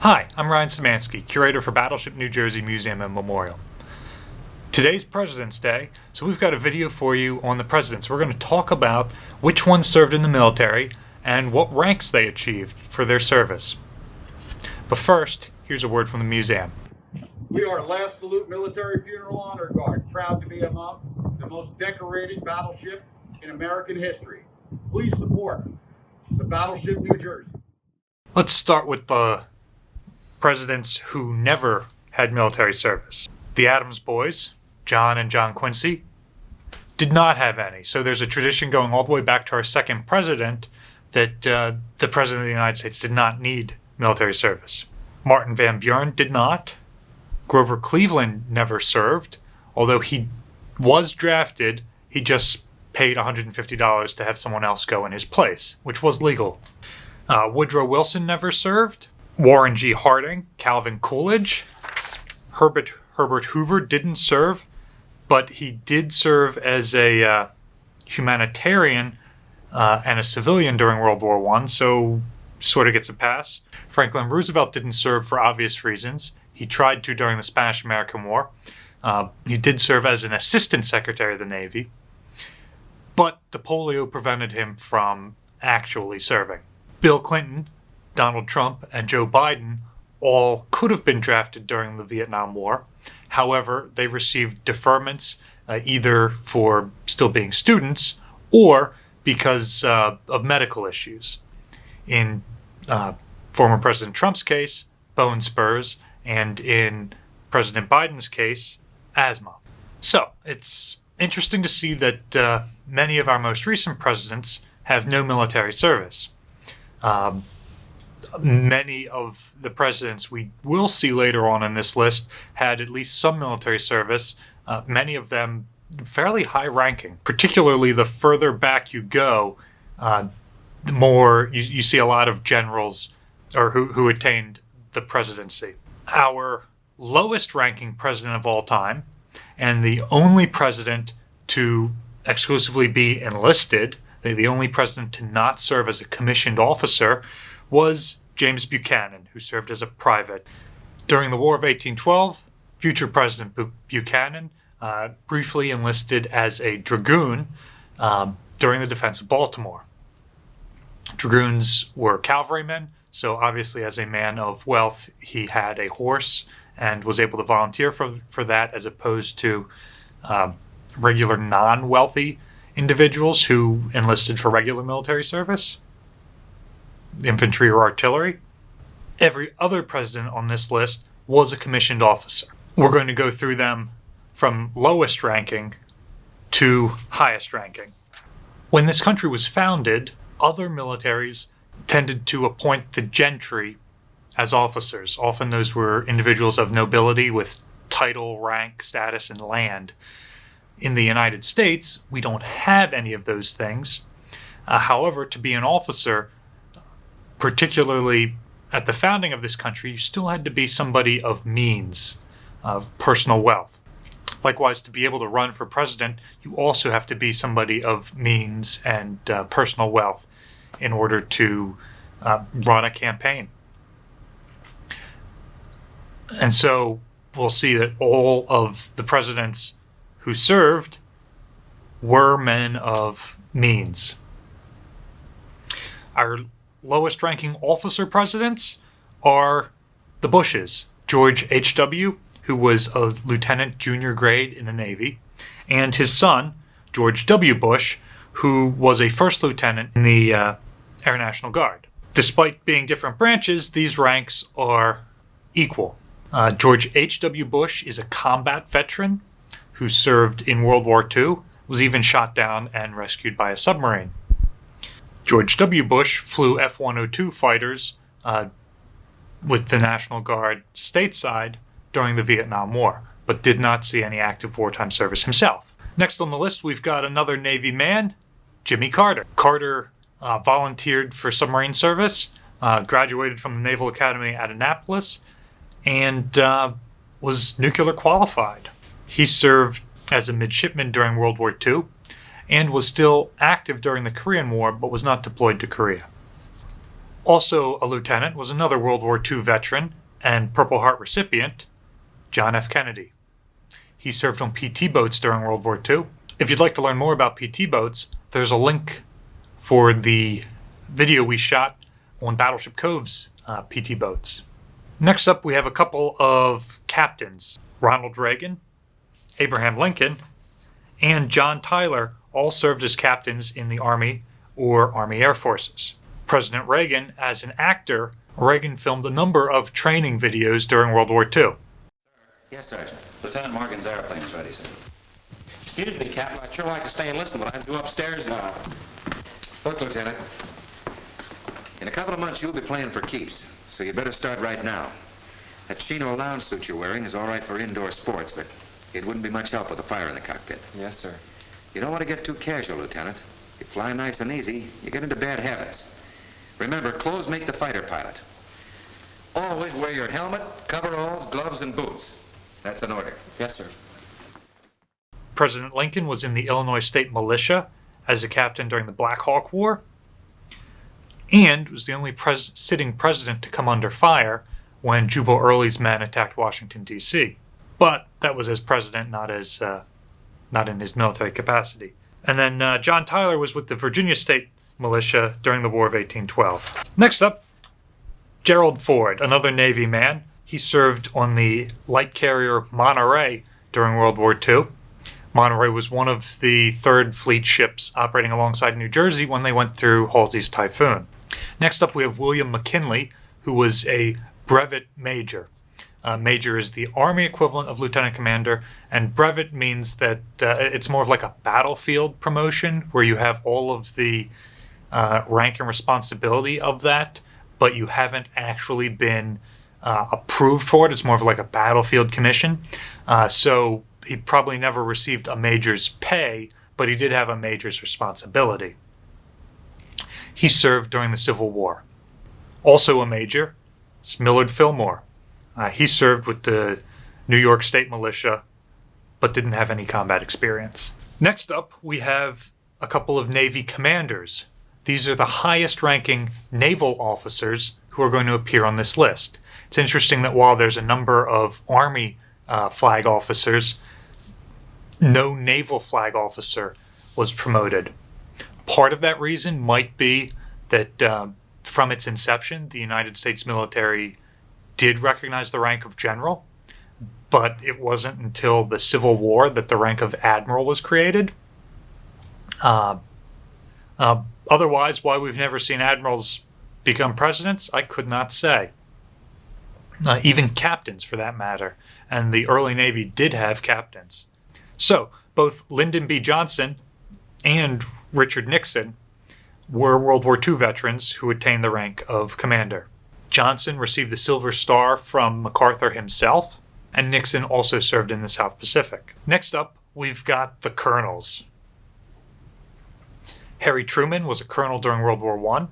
Hi, I'm Ryan Szymanski, curator for Battleship New Jersey Museum and Memorial. Today's President's Day, so we've got a video for you on the presidents. We're going to talk about which ones served in the military and what ranks they achieved for their service. But first, here's a word from the museum. We are Last Salute Military Funeral Honor Guard, proud to be among the most decorated battleship in American history. Please support the Battleship New Jersey. Let's start with the presidents who never had military service. The Adams boys, John and John Quincy, did not have any. So there's a tradition going all the way back to our second president that the President of the United States did not need military service. Martin Van Buren did not. Grover Cleveland never served. Although he was drafted, he just paid $150 to have someone else go in his place, which was legal. Woodrow Wilson never served. Warren G. Harding, Calvin Coolidge, Herbert Hoover didn't serve, but he did serve as a humanitarian and a civilian during World War I, so sort of gets a pass. Franklin Roosevelt didn't serve for obvious reasons. He tried to during the Spanish-American War. He did serve as an assistant secretary of the Navy, but the polio prevented him from actually serving. Bill Clinton, Donald Trump, and Joe Biden all could have been drafted during the Vietnam War. However, they received deferments either for still being students or because of medical issues. In former President Trump's case, bone spurs, and in President Biden's case, asthma. So it's interesting to see that many of our most recent presidents have no military service. Many of the presidents we will see later on in this list had at least some military service, many of them fairly high ranking. Particularly the further back you go, the more you see a lot of generals or who attained the presidency. Our lowest ranking president of all time, and the only president to exclusively be enlisted, the only president to not serve as a commissioned officer, was James Buchanan, who served as a private. During the War of 1812, future President Buchanan briefly enlisted as a dragoon during the defense of Baltimore. Dragoons were cavalrymen, so obviously as a man of wealth, he had a horse and was able to volunteer for that, as opposed to regular non-wealthy individuals who enlisted for regular military service, infantry or artillery. Every other president on this list was a commissioned officer. We're going to go through them from lowest ranking to highest ranking. When this country was founded, other militaries tended to appoint the gentry as officers. Often those were individuals of nobility with title, rank, status, and land. In the United States, we don't have any of those things. However, to be an officer, particularly at the founding of this country, you still had to be somebody of means, of personal wealth. Likewise, to be able to run for president, you also have to be somebody of means and personal wealth in order to run a campaign. And so we'll see that all of the presidents who served were men of means. Our lowest ranking officer presidents are the Bushes. George H.W., who was a lieutenant junior grade in the Navy, and his son, George W. Bush, who was a first lieutenant in the Air National Guard. Despite being different branches, these ranks are equal. George H.W. Bush is a combat veteran who served in World War II, was even shot down and rescued by a submarine. George W. Bush flew F-102 fighters with the National Guard stateside during the Vietnam War, but did not see any active wartime service himself. Next on the list, we've got another Navy man, Jimmy Carter. Carter volunteered for submarine service, graduated from the Naval Academy at Annapolis, and was nuclear qualified. He served as a midshipman during World War II and was still active during the Korean War, but was not deployed to Korea. Also a lieutenant was another World War II veteran and Purple Heart recipient, John F. Kennedy. He served on PT Boats during World War II. If you'd like to learn more about PT Boats, there's a link for the video we shot on Battleship Cove's PT Boats. Next up, we have a couple of captains. Ronald Reagan, Abraham Lincoln, and John Tyler all served as captains in the Army or Army Air Forces. President Reagan, as an actor, Reagan filmed a number of training videos during World War II. Yes, Sergeant. Lieutenant Morgan's airplane's ready, sir. Excuse me, Captain. I'd sure like to stay and listen, but I'm due upstairs now. Look, Lieutenant, in a couple of months you'll be playing for keeps, so you better start right now. That chino lounge suit you're wearing is all right for indoor sports, but it wouldn't be much help with the fire in the cockpit. Yes, sir. You don't want to get too casual, Lieutenant. You fly nice and easy, you get into bad habits. Remember, clothes make the fighter pilot. Always wear your helmet, coveralls, gloves, and boots. That's an order. Yes, sir. President Lincoln was in the Illinois State Militia as a captain during the Black Hawk War, and was the only sitting president to come under fire when Jubal Early's men attacked Washington, D.C. But that was as president, not in his military capacity. And then John Tyler was with the Virginia State Militia during the War of 1812. Next up, Gerald Ford, another Navy man. He served on the light carrier Monterey during World War II. Monterey was one of the 3rd Fleet ships operating alongside New Jersey when they went through Halsey's Typhoon. Next up, we have William McKinley, who was a brevet major. Major is the Army equivalent of lieutenant commander, and brevet means that it's more of like a battlefield promotion where you have all of the rank and responsibility of that, but you haven't actually been approved for it. It's more of like a battlefield commission. So he probably never received a major's pay, but he did have a major's responsibility. He served during the Civil War. Also a major is Millard Fillmore. He served with the New York State Militia, but didn't have any combat experience. Next up, we have a couple of Navy commanders. These are the highest ranking naval officers who are going to appear on this list. It's interesting that while there's a number of Army flag officers, no naval flag officer was promoted. Part of that reason might be that from its inception, the United States military did recognize the rank of general, but it wasn't until the Civil War that the rank of admiral was created. Otherwise, why we've never seen admirals become presidents, I could not say. Even captains, for that matter. And the early Navy did have captains. So, both Lyndon B. Johnson and Richard Nixon were World War II veterans who attained the rank of commander. Johnson received the Silver Star from MacArthur himself, and Nixon also served in the South Pacific. Next up, we've got the colonels. Harry Truman was a colonel during World War I,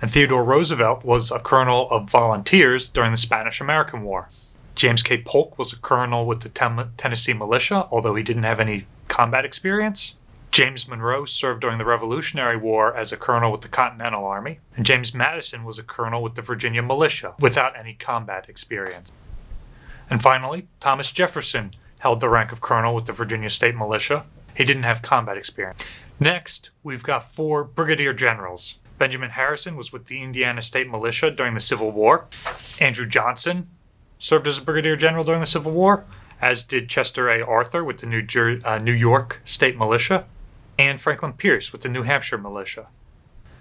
and Theodore Roosevelt was a colonel of volunteers during the Spanish-American War. James K. Polk was a colonel with the Tennessee Militia, although he didn't have any combat experience. James Monroe served during the Revolutionary War as a colonel with the Continental Army, and James Madison was a colonel with the Virginia Militia without any combat experience. And finally, Thomas Jefferson held the rank of colonel with the Virginia State Militia. He didn't have combat experience. Next, we've got 4 brigadier generals. Benjamin Harrison was with the Indiana State Militia during the Civil War. Andrew Johnson served as a brigadier general during the Civil War, as did Chester A. Arthur with the New York State Militia, and Franklin Pierce with the New Hampshire Militia.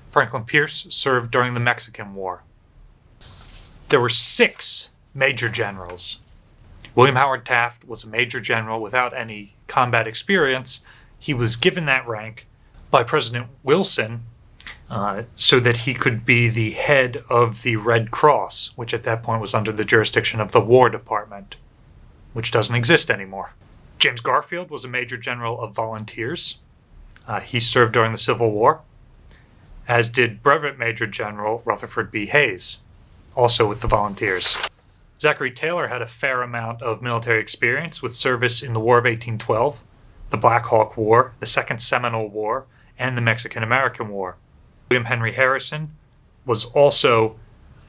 Franklin Pierce served during the Mexican War. There were 6 major generals. William Howard Taft was a major general without any combat experience. He was given that rank by President Wilson so that he could be the head of the Red Cross, which at that point was under the jurisdiction of the War Department, which doesn't exist anymore. James Garfield was a major general of volunteers. He served during the Civil War, as did Brevet Major General Rutherford B. Hayes, also with the volunteers. Zachary Taylor had a fair amount of military experience with service in the War of 1812, the Black Hawk War, the Second Seminole War, and the Mexican-American War. William Henry Harrison was also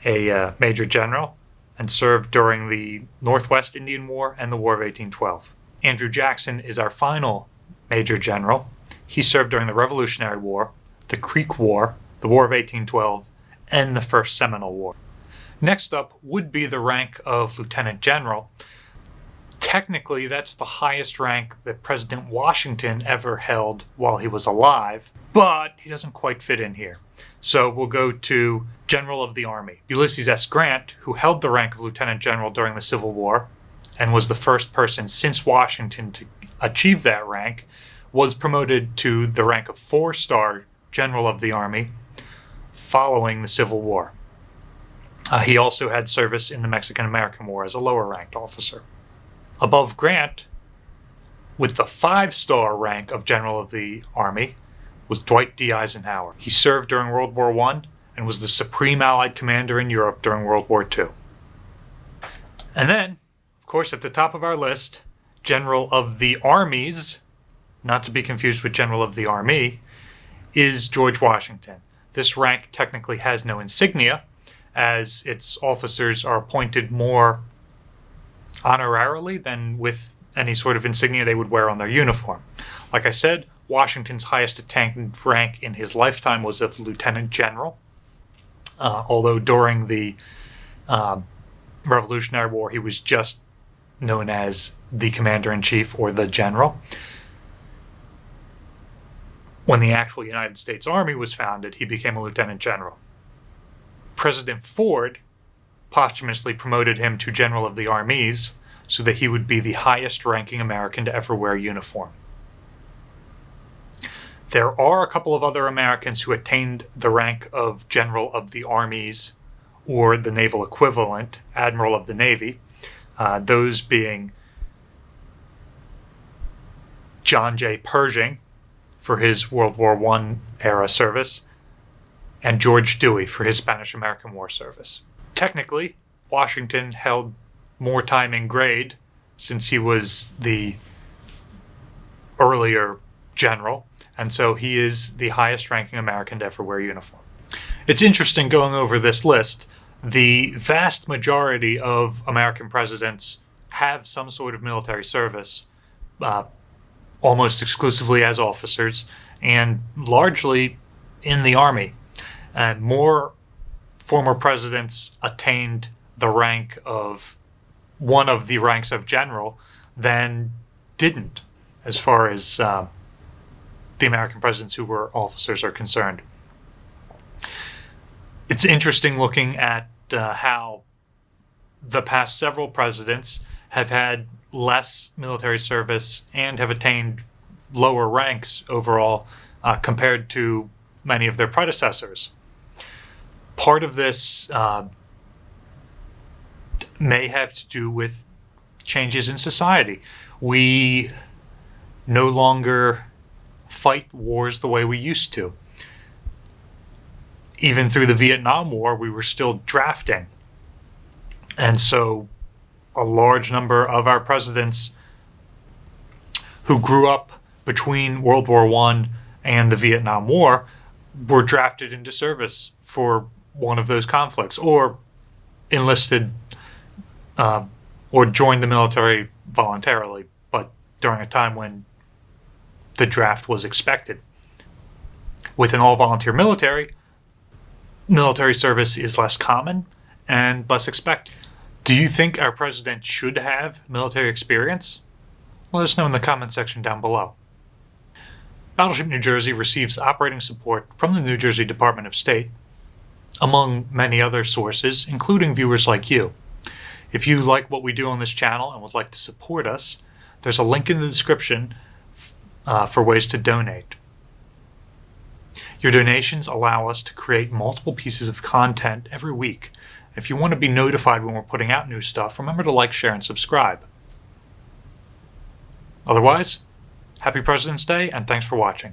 a major general and served during the Northwest Indian War and the War of 1812. Andrew Jackson is our final major general. He served during the Revolutionary War, the Creek War, the War of 1812, and the First Seminole War. Next up would be the rank of Lieutenant General. Technically, that's the highest rank that President Washington ever held while he was alive, but he doesn't quite fit in here. So we'll go to General of the Army. Ulysses S. Grant, who held the rank of Lieutenant General during the Civil War and was the first person since Washington to achieve that rank, was promoted to the rank of 4-star General of the Army following the Civil War. He also had service in the Mexican-American War as a lower-ranked officer. Above Grant, with the 5-star rank of General of the Army, was Dwight D. Eisenhower. He served during World War I and was the supreme Allied commander in Europe during World War II. And then, of course, at the top of our list, General of the Armies, not to be confused with General of the Army, is George Washington. This rank technically has no insignia, as its officers are appointed more honorarily than with any sort of insignia they would wear on their uniform. Like I said, Washington's highest attained rank in his lifetime was of Lieutenant General, although during the Revolutionary War he was just known as the Commander-in-Chief or the General. When the actual United States Army was founded, he became a Lieutenant General. President Ford posthumously promoted him to General of the Armies so that he would be the highest-ranking American to ever wear a uniform. There are a couple of other Americans who attained the rank of General of the Armies or the naval equivalent, Admiral of the Navy, those being John J. Pershing for his World War I era service, and George Dewey for his Spanish-American War service. Technically, Washington held more time in grade since he was the earlier general, and so he is the highest-ranking American to ever wear a uniform. It's interesting going over this list. The vast majority of American presidents have some sort of military service, almost exclusively as officers, and largely in the Army. And more former presidents attained the rank of one of the ranks of general than didn't, as far as the American presidents who were officers are concerned. It's interesting looking at how the past several presidents have had less military service and have attained lower ranks overall compared to many of their predecessors. Part of this may have to do with changes in society. We no longer fight wars the way we used to. Even through the Vietnam War, we were still drafting. And so a large number of our presidents who grew up between World War I and the Vietnam War were drafted into service for one of those conflicts, or enlisted or joined the military voluntarily, but during a time when the draft was expected. With an all-volunteer military service is less common and less expected. Do you think our president should have military experience? Let us know in the comment section down below. Battleship New Jersey receives operating support from the New Jersey Department of State, among many other sources, including viewers like you. If you like what we do on this channel and would like to support us, there's a link in the description for ways to donate. Your donations allow us to create multiple pieces of content every week. If you want to be notified when we're putting out new stuff, remember to like, share, and subscribe. Otherwise, happy President's Day, and thanks for watching.